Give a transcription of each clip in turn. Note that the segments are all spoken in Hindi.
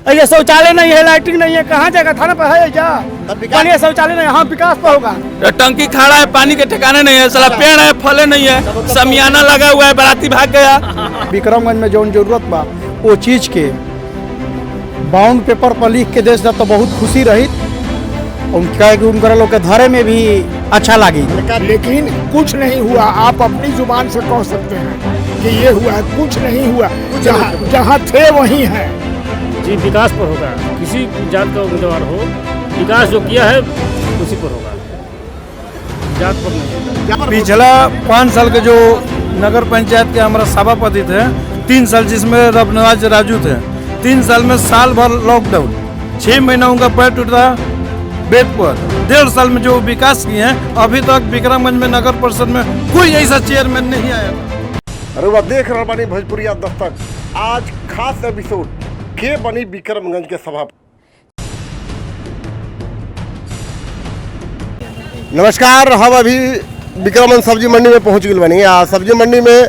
ये शौचालय नहीं है, लाइटिंग नहीं है, कहाँ जाएगा? थाना पर है क्या? बढ़िया शौचालय नहीं, हाँ विकास पर होगा। टंकी खड़ा है, पानी के ठिकाने नहीं है, साला पेड़ है, फले नहीं है, समियाना लगा हुआ है, बाराती भाग गया। विक्रमगंज में जो जरूरत बा वो चीज के बाउंड पेपर पर लिख के दे तो बहुत खुशी रही, उनका लोग के धरे में भी अच्छा लगी। लेकिन कुछ नहीं हुआ। आप अपनी जुबान से कह सकते हैं कि ये हुआ है, कुछ नहीं हुआ। जहाँ थे वहीं है। जी विकास पर होगा, किसी जात का उम्मीदवार हो, विकास जो किया है उसी पर होगा, जात पर नहीं। पिछला 5 साल के जो नगर पंचायत के हमारा सभापति थे, 3 साल जिसमें रबनवाज राजू थे, 3 साल में साल भर लॉकडाउन, 6 महीना उनका पैर टूटा बेड पर। 1.5 साल में जो विकास किए हैं, अभी तक विक्रमगंज में नगर परिषद में कोई ऐसा चेयरमैन नहीं आया। अरे वह देख रहा बनी भोजपुरिया दस्तक। आज खास एपिसोड के बनी विक्रमगंज के सभा। नमस्कार, हम अभी विक्रमगंज सब्जी मंडी में पहुंच गए बनी। सब्जी मंडी में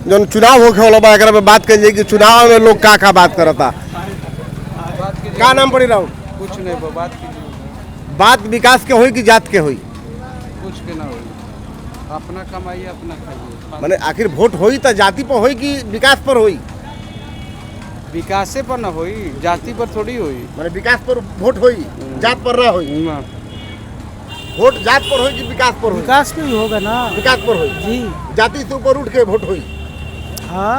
जो चुनाव होके वाला बा, एकरा में बात करिए कि चुनाव में लोग का बात करता। का नाम पड़ी रहा? कुछ नहीं, बात विकास के होई कि जात के होई? कुछ के ना होई, अपना कमाई अपना खाइए। माने आखिर वोट होई तो जाति पर होई कि विकास पर होई? विकासे पर ना होई, जाति पर थोड़ी होई। माने विकास पर वोट होई, जात पर ना होई। वोट जात पर होई कि विकास पर होई? विकास पे ही होगा ना। विकास पर होई जी। जाति से ऊपर उठ के वोट होई। हाँ,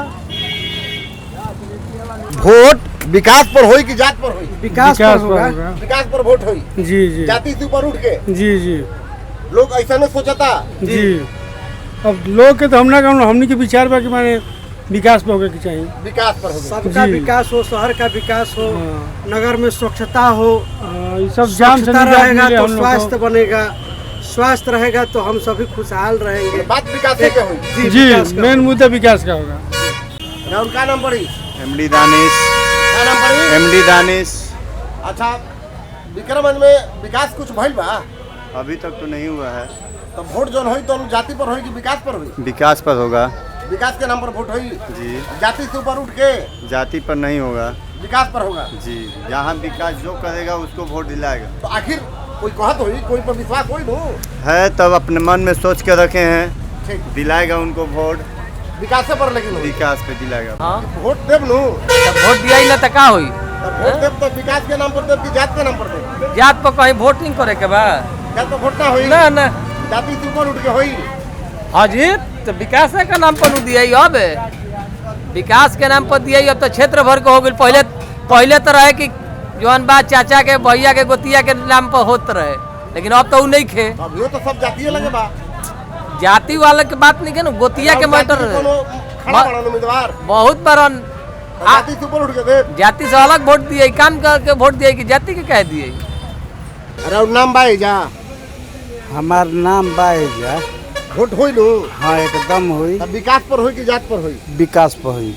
वोट विकास पर होई कि जात पर होई? विकास पर होगा। विकास पर वोट होई। जी जी। जाति से ऊपर उठ के जी जी लोग ऐसा नहीं सोचता। जी। अब लोग के तो हमने के विचार बा कि माने विकास पे होगा कि चाहिए। विकास पर होगा। सबका विकास हो, शहर का विकास हो, नगर में स्वच्छता हो, ये सब जाम से रहेगा तो स्वास्थ्य बनेगा, स्वास्थ्य रहेगा तो हम सभी खुशहाल रहेंगे। बात विकास के होई। जी, मेन मुद्दा विकास का होगा। राहुल का नाम पड़ी? एमडी दानिश। का नाम पड़ी? एमडी दानिश। अच्छा, विक्रमगंज में विकास कुछ भइल बा? अभी तक तो नहीं हुआ है। तो वोट जो होई तो जाति पर होई कि विकास पर होई? विकास पर होगा। विकास के नाम पर वोट होई जी। जाति से ऊपर उठ के जाति पर नहीं होगा, विकास पर होगा। जी। जहाँ विकास जो करेगा उसको वोट दिलाएगा। तो आखिर कोई कहत होई, कोई पर विश्वास होई नो है, तब अपने मन में सोच के रखे हैं, ठीक दिलाएगा उनको वोट। विकास पर लेकिन विकास पे दिलाएगा। हाँ? वोट देव नु वोट दिया ही ना तो का हुई? वोट देव तो विकास के नाम पर देव कि जात के नाम पर देव? जात पर कहीं वोट नहीं करे के बा? जात पर वोट ना होई ना ना। जाति से ऊपर उठ के होई। हाँ जी, तो विकास के नाम पर दिया ही अब विकास के नाम पर दिया ही अब तो क्षेत्र भर के हो गई। पहले तो रहे कि जौन बात चाचा के भैया के गोतिया के नाम पर होते रहे, लेकिन अब तो नहीं खे। अब यो तो सब जातीय लगे बा। जाति वाले के बात नहीं के ना, गोतिया के मैटर खड़ा बड़ा उम्मीदवार बहुत बरन जाति से ऊपर उठ के देव। जाति से अलग वोट दिए, काम करके वोट दिए कि जाति के कह दिए। अरे नाम बाई जा, हमार नाम बाएजा। वोट होई नु? हाँ, एकदम हुई। तब विकास पर होई कि जात पर होई? विकास पर हुई,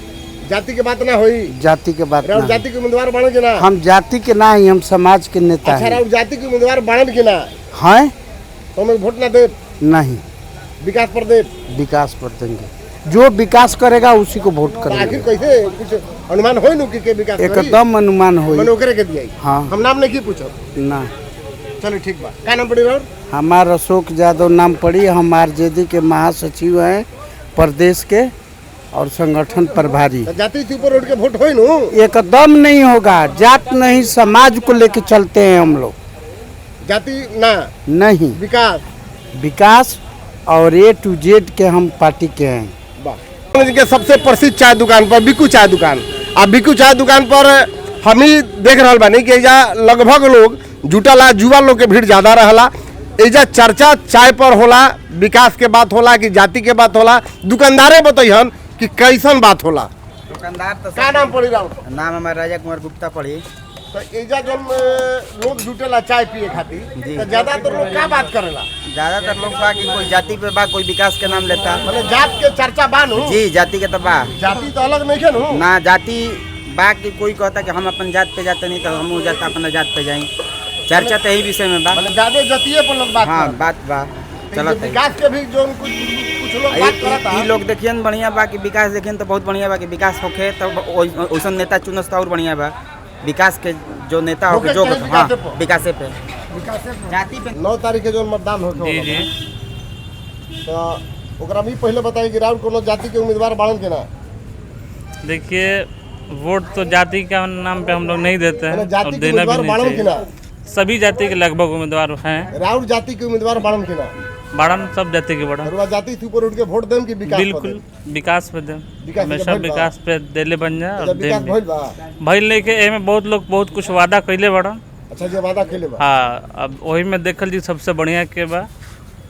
जाति के बात ना होई। जाति के बात राहुल ना। जाति के उम्मीदवार बने कि ना? हम जाति के ना ही, हम समाज के नेता अच्छा, हैं। राहुल जाति के उम्मीदवार बने कि ना? हैं? तो हमें वोट ना दे? नहीं, विकास पर दे। विकास पर देंगे। जो विकास करेगा उसी को वोट आखिर करेंगे। कैसे कुछ अनुमान होई नु कि के विकास करी? एकदम अनुमान हुई। मने ओकरे के दिया। हाँ। हम नाम नहीं की पूछो ना, चलो ठीक बा। का नाम पड़ी राहुल? हमारा अशोक यादव नाम पड़ी। हम आरजेडी के महासचिव हैं प्रदेश के और संगठन प्रभारी। तो जाति से ऊपर उठ के वोट होई नु? एकदम नहीं होगा। जात नहीं, समाज को लेके चलते हैं हम लोग। जाति ना नहीं, विकास। विकास और A to Z के हम पार्टी के हैं। के सबसे प्रसिद्ध चाय दुकान पर बिकू चाय दुकान। अब बिकू चाय दुकान पर हम ही देख रहा बानी कि एजा लगभग लोग जुटला, युवा लोग के भीड़ ज्यादा रहला। एजा चर्चा चाय पर होला, विकास के बात होला कि जाति के बात होला। दुकानदारे बताइहन कि कैसन बात होला। दुकानदार तो का नाम पड़ी राउर? नाम हमारा राजा कुमार गुप्ता पड़ी। तो एजा जब लोग जुटेला चाय पिए खातिर, तो ज्यादातर लोग का बात करेला? ज्यादातर लोग बा कि कोई जाति पे बा, कोई विकास के नाम लेता। मतलब जात के चर्चा बानू? जी, जाति के तो बा। जाति तो अलग नहीं है ना, जाति बा कि कोई कहता कि हम अपन जात पे जाते नहीं तो हम जाता अपना जात पे जाएं। चर्चा तो यही विषय में बा। मतलब ज्यादा जातीय पर लोग बात। हाँ, बात बा। चलो विकास के भी जो कुछ लोग बात करता। ई लोग देखिए बढ़िया बा कि विकास देखिए तो बहुत बढ़िया बा कि विकास होखे तो ओसन नेता चुनस तो और बढ़िया बा। विकास के जो नेता हो जो हाँ विकासे पे जाति पे 9 तारीख के जो मतदान हो जी जी तो ओकरा भी पहले बताइए कि राउर कोनो जाति के उम्मीदवार बाड़न के ना देखिए वोट तो जाति के नाम पे हम लोग नहीं देते हैं और जाति के देना भी उम्मीदवार नहीं बाड़न के चाहिए। ना सभी जाति के लगभग उम्मीदवार हैं। राउर जाति के उम्मीदवार बाड़न के ना बाड़न सब जाति के बड़ा रुआ जाति से ऊपर उठ के वोट देम कि विकास बिल्कुल विकास पे दें विकास पे हमेशा भइल बा। विकास पे देले बन जाए और विकास दें भइल बा भइल नहीं के एमे बहुत लोग बहुत कुछ वादा कैले बड़न। अच्छा जो वादा केले बा हाँ अब वही में देखल जी सबसे बढ़िया के बा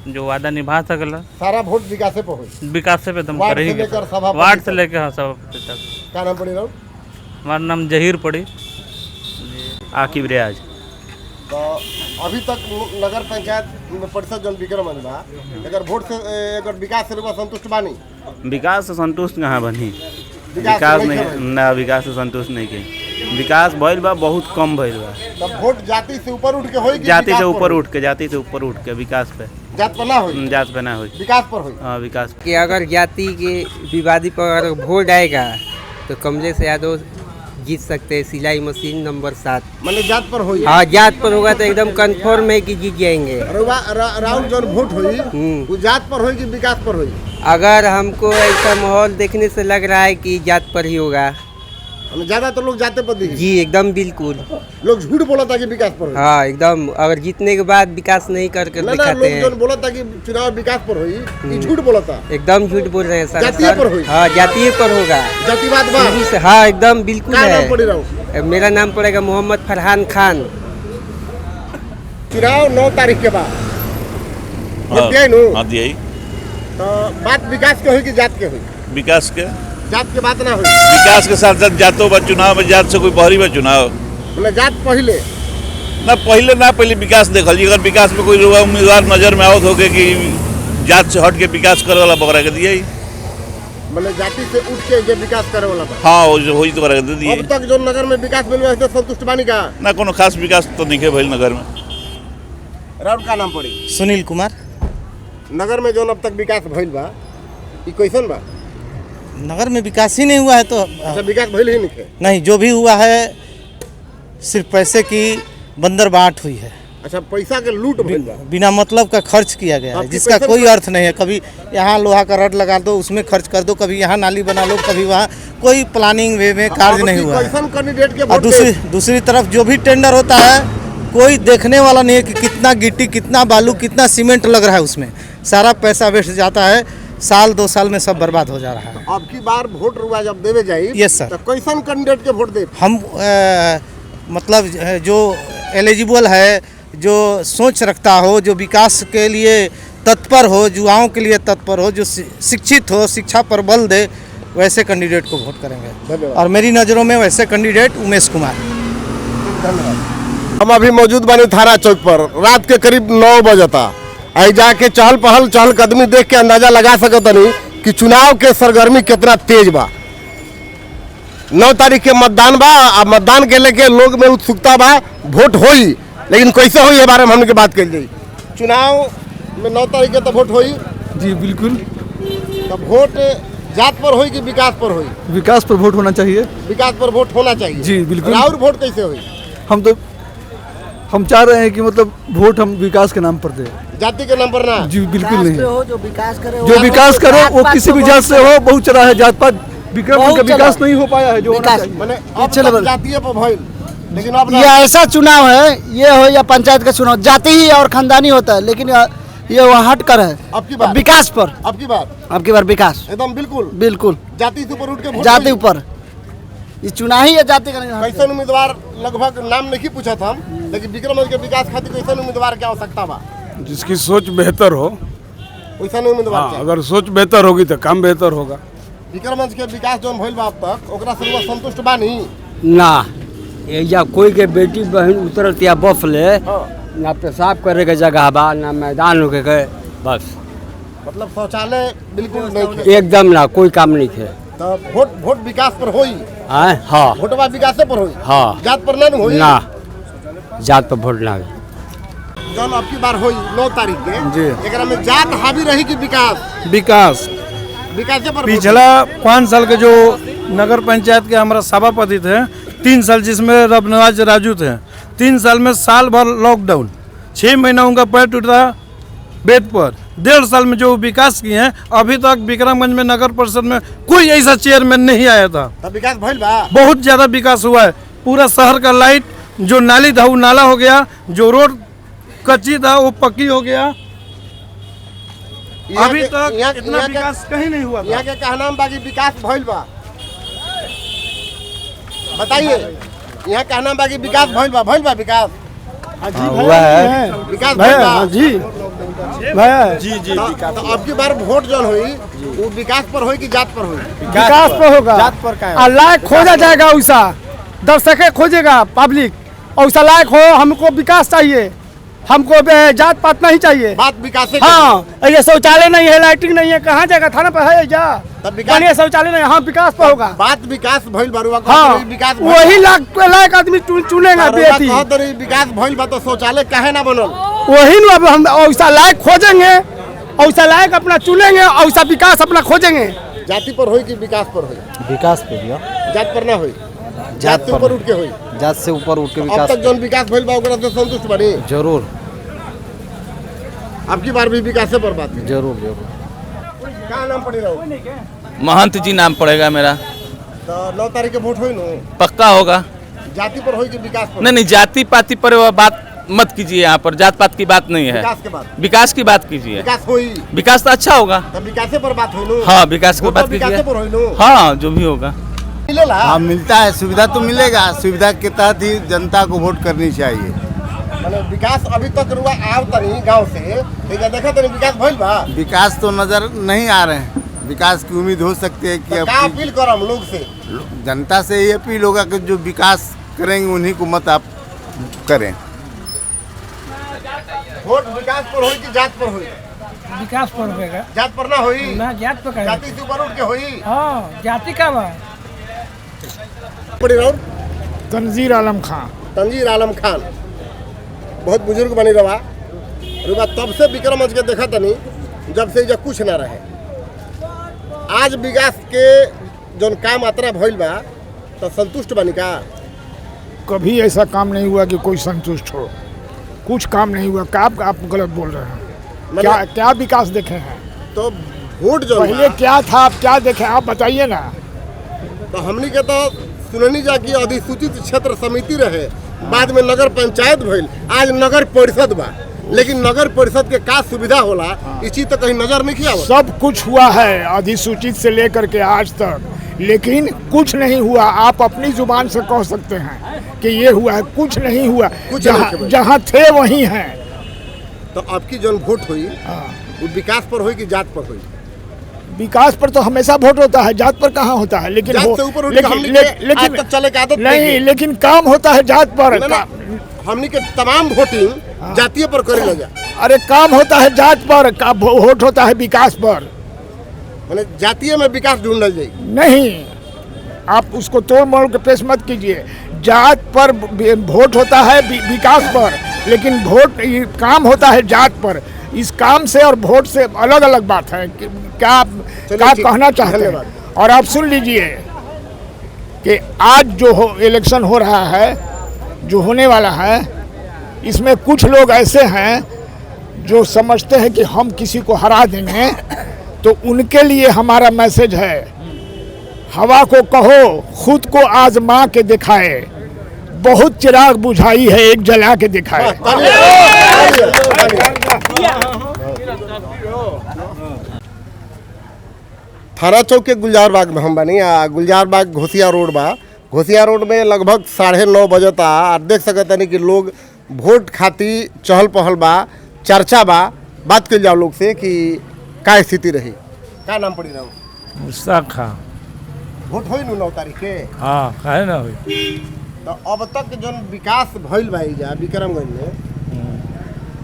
जो वादा निभा सकला सारा वोट विकासे पे होई विकास पे तुम वार्ड कर ही से लेकर सभापति वार्ड से तक। लेकर हाँ सभापति तक। का नाम पड़ी राउर हमारा नाम जहीर पड़ी आकिब रियाज। तो अभी तक नगर पंचायत में परिषद जन विक्रमगंज बा अगर वोट से अगर विकास से लोग संतुष्ट बानी विकास से संतुष्ट कहाँ बनी विकास विकास नहीं ना विकास से संतुष्ट नहीं के विकास भइल बा बहुत कम भइल बा तब वोट जाति से ऊपर उठ के होई कि जाति विकास से पर ऊपर होई? उठ के जाति से ऊपर उठ के विकास पे जात पर ना होई जात पे ना होई विकास पर होई हाँ विकास कि अगर जाति के विवादी पर अगर वोट आएगा तो कमलेश यादव जीत सकते हैं। सिलाई मशीन नंबर 7 मतलब जात पर होई हाँ जात पर होगा तो एकदम कंफर्म है कि जीत जाएंगे। राउंड जो वोट होई वो जात पर होई कि विकास पर होई अगर हमको ऐसा माहौल देखने से लग रहा है कि जात पर ही होगा। ज्यादा तो लोग जाते पर दिखे जी एकदम बिल्कुल लोग झूठ बोला था कि विकास पर होई हाँ एकदम अगर जीतने के बाद विकास नहीं करके ना दिखाते लोग जो हैं बोला था कि चुनाव विकास पर होई ये झूठ बोला था एकदम झूठ बोल रहे हैं सर। जातीय पर होई? हाँ जातीय पर होगा जातिवाद बा सीधी से हाँ एकदम बिल्कुल का नाम पड़ी है। राउर मेरा नाम पड़ेगा मोहम्मद फरहान खान। चुनाव 9 तारीख के बाद वोट दिया नु हाँ दिया तो बात विकास के होई कि जात के होई विकास के जात के बात ना होई विकास के साथ साथ जातो बा चुनाव में जात से कोई बहरी बा चुनाव मतलब जात पहले ना पहले विकास देखल जी अगर विकास में कोई उम्मीदवार नजर में आवत होके कि जात से हट के विकास करे वाला बकरा के दिए मतलब जाति से उठ के जो विकास करे वाला बा हाँ हो तो बकरा के दिए अब तक जो नगर में विकास मिल रहा है संतुष्ट बानी का ना कोनो खास विकास तो नहीं भइल नगर में। राउर का नाम पड़ी सुनील कुमार। नगर में जो अब तक विकास भइल बा ई कैसन बा नगर में विकास ही नहीं हुआ है तो अच्छा विकास भइल ही नहीं नहीं जो भी हुआ है सिर्फ पैसे की बंदर बांट हुई है। अच्छा पैसा के लूट भइल बा बिना मतलब का खर्च किया गया है आपकी जिसका पैसे कोई में- अर्थ नहीं है। कभी यहाँ लोहा का रड लगा दो उसमें खर्च कर दो कभी यहाँ नाली बना लो कभी वहाँ कोई प्लानिंग वे में कार्य नहीं हुआ है। कैसन कैंडिडेट के और वोट दूसरी तरफ जो भी टेंडर होता है कोई देखने वाला नहीं है कि कितना गिट्टी कितना बालू कितना सीमेंट लग रहा है उसमें सारा पैसा वेस्ट जाता है। साल 2 साल में सब बर्बाद हो जा रहा है। अब की बार वोट रुआ जब देवे जाई यस सर। तो कैसन कैंडिडेट के वोट दे हम मतलब जो एलिजिबल है जो सोच रखता हो जो विकास के लिए तत्पर हो युवाओं के लिए तत्पर हो जो शिक्षित हो शिक्षा पर बल दे वैसे कैंडिडेट को वोट करेंगे। धन्यवाद। और मेरी नज़रों में वैसे कैंडिडेट उमेश कुमार। हम अभी मौजूद बानी थाना चौक पर रात के करीब 9 बजता आई जाके चहल कदमी देख के अंदाजा लगा सकतनी कि चुनाव के सरगर्मी कितना तेज बा। 9 तारीख के मतदान बा आ मतदान के लेके लोग में उत्सुकता बा वोट होई लेकिन कैसे होई ये बारे में हमने बात कर जाई। चुनाव में 9 तारीख के तो वोट होई जी बिल्कुल तो वोट जात पर होई कि विकास पर होई विकास पर वोट होना चाहिए। विकास पर वोट होना चाहिए जी, बिल्कुल। और वोट कैसे होई हम चाह रहे हैं कि मतलब वोट हम विकास के नाम पर दें। जाति के नाम पर ना जी बिल्कुल नहीं। जो विकास करे जो विकास करे वो किसी भी जात से हो बहुत चला है जात पात विक्रम का विकास नहीं हो पाया है जो होना चाहिए। मैंने अब तक जातीय पर भइल लेकिन अब ये ऐसा चुनाव है ये हो या पंचायत का चुनाव जाति ही और खानदानी होता है लेकिन ये वहाँ हट कर है अब की बार विकास पर अब की बार विकास एकदम बिल्कुल बिल्कुल जाति से ऊपर उठ के वोट जाति होई। ऊपर ये चुनाव ही है जाति का नहीं। कैसन उम्मीदवार लगभग नाम नहीं पूछा था हम लेकिन विक्रमगंज के विकास खातिर कैसन उम्मीदवार की आवश्यकता बा जिसकी सोच बेहतर हो वैसा उम्मीदवार चाहिए। अगर सोच बेहतर होगी तो काम बेहतर होगा। विक्रमगंज के विकास जो भइल बा अब तक ओकरा से रउआ संतुष्ट बानी ना या कोई के बेटी बहन उतरत या बफ ले हाँ। ना पेशाब करे के जगह बा ना मैदान होके के बस मतलब शौचालय बिल्कुल नहीं थे एकदम ना कोई काम नहीं है। तो वोट विकास पर होई हाँ वोटवा विकासे पर होई हाँ जात पर ना होई ना जात पर वोट ना जौन अब की बार होई 9 तारीख के जी। एकरा में जात हावी रही कि विकास विकासे पर पिछला 5 साल के जो नगर पंचायत के हमारा सभापति थे 3 साल जिसमें रबनवाज राजू थे, 3 साल में साल भर लॉकडाउन, 6 महीना उनका पैर टूटा बेड पर। 1.5 साल में जो विकास किए हैं, अभी तक विक्रमगंज में नगर परिषद में कोई ऐसा चेयरमैन नहीं आया था। तब विकास भइल बा, बहुत ज़्यादा विकास हुआ है। पूरा शहर का लाइट, जो नाली था वो नाला हो गया, जो रोड कच्ची था वो पक्की हो गया। अभी तक इतना विकास कहीं नहीं हुआ। यहाँ के कहना बाकी विकास भइल बा, बताइए। यहाँ कहना बाकी विकास भइल बा विकास हुआ है विकास भैया जी भैया जी जी। तो अब की बार वोट जौन हुई वो विकास पर हुई कि जात पर हुई? विकास पर होगा। जात पर का है? अल्लाह खोजा जाएगा, वैसा दर्शक खोजेगा पब्लिक, वैसा लायक हो। हमको विकास चाहिए, हमको जात पात नहीं चाहिए। बात विकास से हाँ, ये शौचालय नहीं है, लाइटिंग नहीं है, कहाँ जाएगा? थाना पर है जा, तब विकास शौचालय नहीं। हाँ, विकास पर होगा। बात विकास भइल बरुआ। हाँ, विकास वही लायक आदमी चुनेगा बेटी। विकास भइल बा तो शौचालय काहे ना बनल? वही ना, अब हम वैसा लायक खोजेंगे, वैसा लायक अपना चुनेंगे, वैसा विकास अपना खोजेंगे। जाति पर हुई कि विकास पर हुई? विकास पे दिया, जात पर ना हुई, जात से ऊपर उठ के हुई। जात से ऊपर उठ के अब तक जौन विकास भइल बा ओकरा से संतुष्ट बनी? जरूर अब की बार भी विकास से पर बात है। जरूर जरूर। क्या नाम पड़ी रहो? महंत जी नाम पड़ेगा मेरा। तो 9 तारीख के वोट हुई नो? पक्का होगा। जाति पर हुई कि विकास पर? नहीं, जाति पाति पर वह बात मत कीजिए, यहाँ पर जात पात की बात नहीं है। विकास के बाद विकास की बात कीजिए। विकास हुई, विकास तो अच्छा होगा। तब विकास पर बात हुई नो? हाँ, विकास की बात कीजिए। पर हुई नो? हाँ, जो भी होगा मिलेला। हाँ, मिलता है, सुविधा तो मिलेगा। सुविधा के तहत ही जनता को वोट करनी चाहिए। मतलब विकास अभी तक रुआ आव तनी गांव से देखा तनी विकास भइल बा? विकास तो नजर नहीं आ रहे हैं। विकास की उम्मीद हो सकती है कि क्या अपील करो हम लोग से? जनता से ये अपील होगा कि जो विकास करेंगे उन्हीं को मत आप करें। वोट विकास पर हुई कि जात पर हुई? विकास पर होगा। जात पर ना हुई? ना, जात पर जाति से ऊपर उठ के हुई। हाँ, जाति का बा। पड़ी रहो तंजीर आलम खान। तंजीर आलम खान बहुत बुजुर्ग बनी रहा रुआ, तब से विक्रमगंज के देखा तनी जब से जब कुछ ना रहे। आज विकास के जौन काम मात्रा भइल बा तो संतुष्ट बनी का? कभी ऐसा काम नहीं हुआ कि कोई संतुष्ट हो। कुछ काम नहीं हुआ। क्या आप गलत बोल रहे हैं? क्या क्या विकास देखे हैं? तो वोट जो पहले क्या था, आप क्या देखे, आप बताइए ना। तो हमनी के तो सुननी जा कि अधिसूचित क्षेत्र समिति रहे, बाद में नगर पंचायत भइल, आज नगर परिषद बा। लेकिन नगर परिषद के का सुविधा होला इस चीज तो कहीं नजर नहीं किया। सब कुछ हुआ है अधिसूचित से लेकर के आज तक, लेकिन कुछ नहीं हुआ। आप अपनी जुबान से कह सकते हैं कि ये हुआ है, कुछ नहीं हुआ। जहाँ थे वहीं हैं। तो आपकी जो वोट हुई वो विकास पर हुई कि जात पर हुई? विकास पर तो हमेशा वोट होता है, जात पर कहाँ होता है? लेकिन जात से ऊपर उठ के आज तक चले के आदत नहीं, लेकिन काम होता है जात पर। हमनी के तमाम वोटिंग जातीय पर करे लगा। अरे काम होता है जात पर, वोट होता है विकास पर। मैंने जातीय में विकास ढूंढल जाए नहीं, आप उसको तोड़ मोड़ के पेश मत कीजिए। जात पर वोट होता है विकास पर, लेकिन वोट काम होता है जात पर। इस काम से और वोट से अलग अलग बात है। क्या कहना चाहते हैं? और आप सुन लीजिए कि आज जो इलेक्शन हो रहा है, जो होने वाला है, इसमें कुछ लोग ऐसे हैं जो समझते हैं कि हम किसी को हरा देंगे। तो उनके लिए हमारा मैसेज है, हवा को कहो खुद को आजमा के दिखाए, बहुत चिराग बुझाई है एक जला के दिखाए। थाना चौक के गुलजार बाग में हम बनी। गुलजार बाग घोसिया रोड बा। घोसिया रोड में लगभग 9:30 बजे तक देख सकते हैं कि लोग वोट खातिर चहल पहल बा, चर्चा बा। बात कर जाओ लोग से कि का स्थिति रही। का नाम पड़ी रहो? मुश्ताक खान। वोट हुई 9 तारीख के? हाँ, काहे ना हुई। तो अब तक जो विकास भइल बा जा विक्रमगंज में,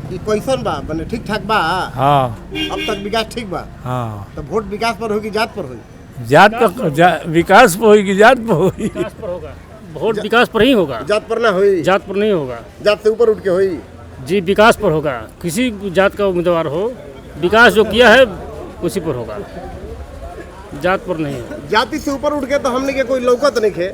ई कैसन बा? माने ठीक ठाक बा? हाँ, अब तक विकास ठीक बा? हाँ। तो वोट विकास पर होगी जात पर होगी? जात पर विकास पर होगी, जात पर होगी। विकास पर होगा, वोट विकास पर ही होगा। जात पर ना हुई? जात पर नहीं होगा। जात से ऊपर उठ के हुई? जी, विकास पर होगा। किसी जात का उम्मीदवार हो, विकास जो किया है उसी पर होगा, जात पर नहीं। जाति से ऊपर उठ के तो हमने के कोई लौकत नहीं खे।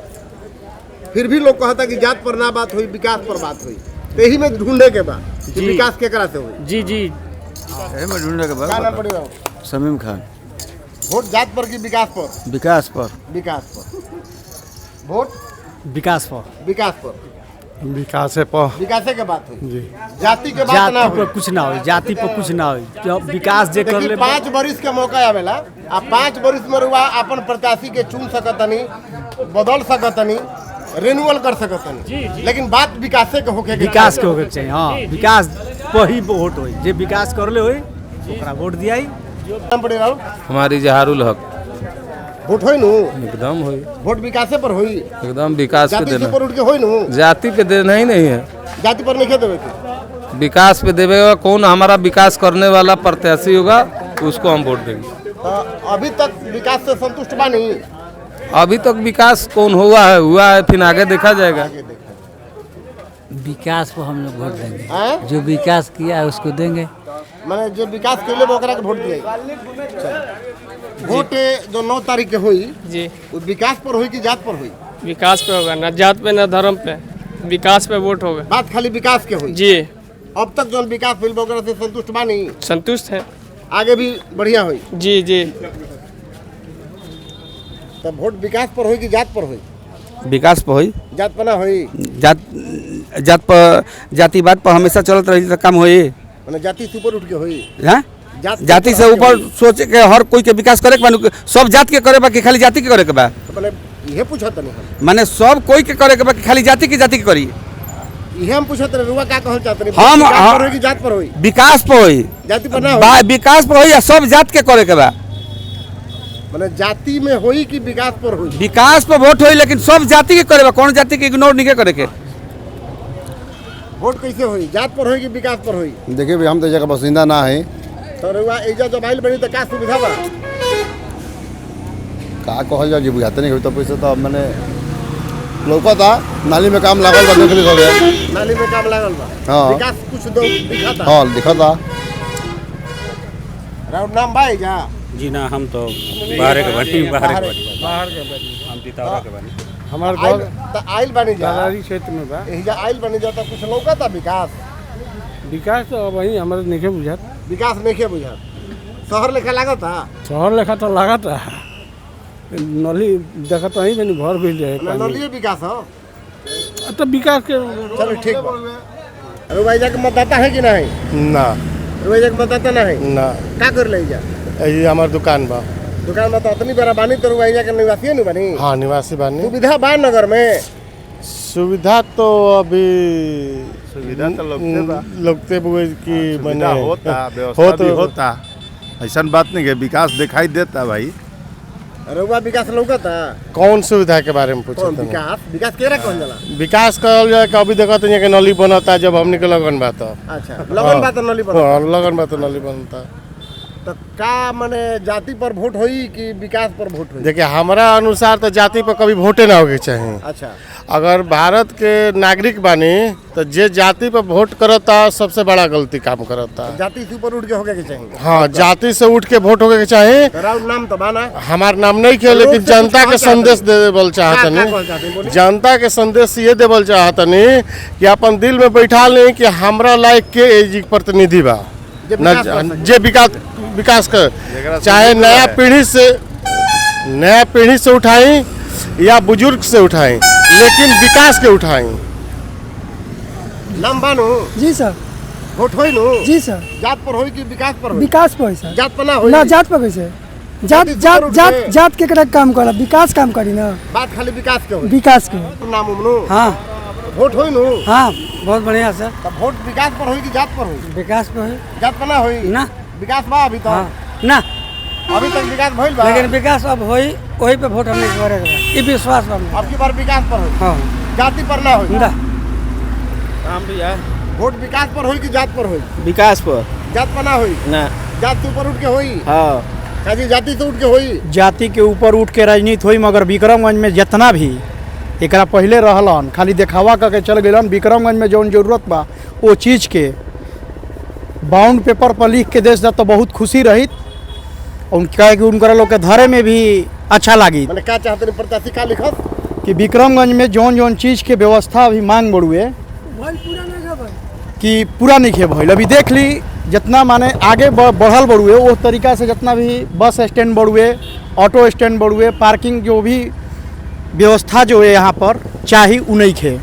फिर भी लोग कहता कि जात पर ना बात हुई, विकास पर बात हुई। तो यही में ढूंढे के बाद कि विकास केकरा से हुई। जी जी में ढूंढने के क्या नाम पड़ेगा? समीम खान। वोट जात पर कि विकास पर? विकास पर। विकास पर। वोट विकास पर। विकास पर। विकास पर विकासे के बात हुई, जाति के बात ना जाति हुई। पर कुछ ना हो, जाति पर कुछ ना हो, जो विकास जे कर ले। देखिए 5 बरिस के मौका आवेला, आप 5 बरिस में रुआ अपन प्रत्याशी के चुन सकतनी, बदल सकतनी, रिन्यूअल कर सकतनी, लेकिन बात विकासे के होके विकास के होके चाहिए। हाँ, विकास पर ही वोट होई, जे विकास कर ले होई ओकरा वोट दियाई। नाम पड़ेगा हमारी जहारुल हक। वोट होई नु एकदम होई, वोट विकासे पर होई, एकदम विकास पे जाति से देना, पर उठ के होई नु, जाति पे देना ही नहीं है, जाति पर नहीं देवे के, विकास पे देवेगा। कौन हमारा विकास करने वाला प्रत्याशी होगा उसको हम वोट देंगे। तो अभी तक विकास से संतुष्ट बा नहीं? अभी तक विकास कौन हुआ है, फिर आगे देखा जाएगा। विकास को हम लोग वोट देंगे, हैं? जो विकास किया है उसको देंगे। माने जो विकास के लिए ओकरा के वोट दिए। वोट जो 9 तारीख के हुई जी, वो विकास पर हुई कि जात पर हुई? विकास पे होगा, ना जात पे ना धर्म पे, विकास पे वोट होगा। बात खाली विकास के हुई जी। अब तक जो विकास फिल्म वगैरह से संतुष्ट बा नहीं? संतुष्ट है, आगे भी बढ़िया हुई। जी जी। तब वोट विकास पर हुई कि जात पर हुई? विकास पर हुई, जात पर ना हुई। जात पर जातिवाद पर हमेशा चलत रही तो काम होई। माने जाति से ऊपर उठ के हुई। हाँ? जाति से ऊपर सोच के हर कोई के विकास करे के बा, सब जात के करे बा कि खाली जाति के करे के बा? तो माने ये पूछत नहीं हम, माने सब कोई के करे के बा कि खाली जाति के करी? ये हम पूछत नहीं, रुआ का कहल चाहत नहीं? हम विकास पर हुई कि जात पर हुई? विकास पर हुई, जाति पर ना हुई। विकास पर हुई या सब जात के करे के बा? माने जाति में हुई कि विकास पर हुई? विकास पर वोट हुई लेकिन सब जाति के करे बा, कौन जाति के इग्नोर नहीं करे के। वोट कैसे हुई, जात पर हुई कि विकास पर हुई? देखिए भाई, हम तो जगह बासिंदा ना है, तो रुआ एजा जब आइल बनी तो का सुविधा बा? का कहल जाए जी, बुझाते नहीं। तो पैसे तो मैंने लौका था, नाली में काम लागल बा, देख ली हो गया। नाली में काम लागल बा। हाँ। विकास कुछ दो दिखा था। हाँ दिखा था। राउर नाम भाई जा? जी ना, हम तो बाहर के बनी, बाहर के बनी, हम तितारा के बनी। हमारे आइल बनी जा दादारी क्षेत्र में बा। एहिजा आइल बनी जा तो कुछ लौका था विकास? विकास तो वही हमारे नहीं बुझात। विकास नहीं बुझात, शहर लेखा लागत था। शहर लेखा तो लागत है, नली देखा तो ही मैंने घर भी रहे। नलिए विकास हो तो विकास के चलो ठीक बा। रुआ के मतदाता है कि नहीं? ना। रुआ के मतदाता नहीं? ना। का कर ले जा? ये हमारे दुकान बा। दुकान में तो इतनी बड़ा बानी तो रुआ के निवासी नहीं बनी? हाँ, निवासी बानी। सुविधा बा नगर में? सुविधा तो अभी सुविधा तो लगते हुए कि मैंने होता, व्यवस्था भी होता, ऐसा बात नहीं है। विकास दिखाई देता भाई। रुआ विकास लौकता? कौन सुविधा के बारे में पूछते हैं? विकास विकास केरा कहल जाला? विकास कहल जाए कि अभी देखा तो यहाँ के नली बनता जब हमने के लगन बा तो। अच्छा, लगन बा तो नली बनता? हाँ, लगन बा तो नली बनता। तो का माने जाति पर वोट होई कि विकास पर वोट होई? देखिए, हमारा अनुसार तो जाति पर कभी वोटे ना होके चाहिए। अच्छा। अगर भारत के नागरिक बानी तो जे जाति पर वोट करता सबसे बड़ा गलती काम करता। जाति से ऊपर उठ के होके के चाहिए? हाँ, जाति से उठ के वोट होके के चाहिए। राउर नाम तो बाना? हमार नाम नहीं किया, लेकिन जनता के संदेश देवल चाहतनी। जनता के संदेश ये देवल चाहतनी कि अपन दिल में बैठा लें कि हमरा लायक के एजी प्रतिनिधि बा, जे विकास कर, चाहे नया पीढ़ी से उठाई या बुजुर्ग से उठाई, लेकिन विकास के उठाई। नाम बानू? जी सर। वोट होई नु? जी सर। जात पर होई कि विकास पर होई? विकास पर होई सर। जात पर ना होई? ना, जात पर कैसे? जात के करा काम करा, विकास काम करी ना। बात खाली विकास के होई? विकास के। नाम उमनु? हाँ। वोट होई नु? हाँ, बहुत बढ़िया सर। तब वोट विकास पर होई कि जात पर होई? विकास पर होई। जात पर ना होई? ना। विकास बा अभी तक? ना, अभी तक विकास भइल बा? लेकिन विकास अब होई, वही पे वोट हमने करेगा, ये विश्वास बा। अब की बार विकास पर होई? हाँ। जाति पर ना होई? ना। काम भी है। वोट विकास पर होई कि जात पर होई? विकास पर। जात पर ना होई? ना। जात से ऊपर उठ के होई? हाँ। काजी जाति से उठ के होई? जाति के ऊपर उठ के राजनीति हुई, मगर विक्रमगंज में जितना भी एकरा पहले रहलन खाली देखावा करके चल गए। विक्रमगंज में जौन जरूरत बा वो चीज़ के बाउंड पेपर पर लिख के देश तो बहुत खुशी रही, उनका कि उनकरा लोग के धरे में भी अच्छा लगी। मैंने क्या चाहते हैं प्रत्याशी का लिखत? कि विक्रमगंज में जौन जौन चीज़ के व्यवस्था अभी मांग बढ़ुए कि पूरा नहीं खे भइल। अभी देख ली जितना माने आगे बढ़ल बढ़ुए वो तरीका से जितना भी बस स्टैंड बढ़ुए, ऑटो स्टैंड बढ़ुए, पार्किंग जो भी व्यवस्था जो है यहाँ पर चाहिए उ नहीं खे।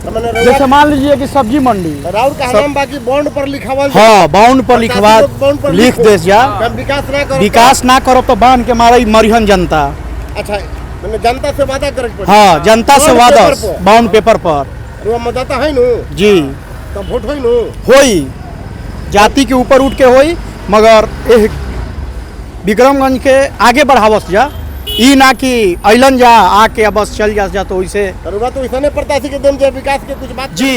जैसे मान लीजिए कि सब्जी मंडी राउर का नाम बाकी बॉन्ड पर लिखावल, हाँ बाउंड पर लिखवा लिख दे जा, विकास ना करो तो बांध के मारे मरिहन जनता। अच्छा मैंने जनता से वादा करे पड़े। हाँ जनता से वादा बाउंड पेपर पर मतदाता है नु जी, तो वोट होई नु होई जाति के ऊपर उठ के होई, मगर विक्रमगंज के आगे बढ़ावस जा, ई ना कि अइलन जा आके बस चल जा तो वैसे तो ऐसा नहीं पड़ता कि विकास के कुछ बात जी।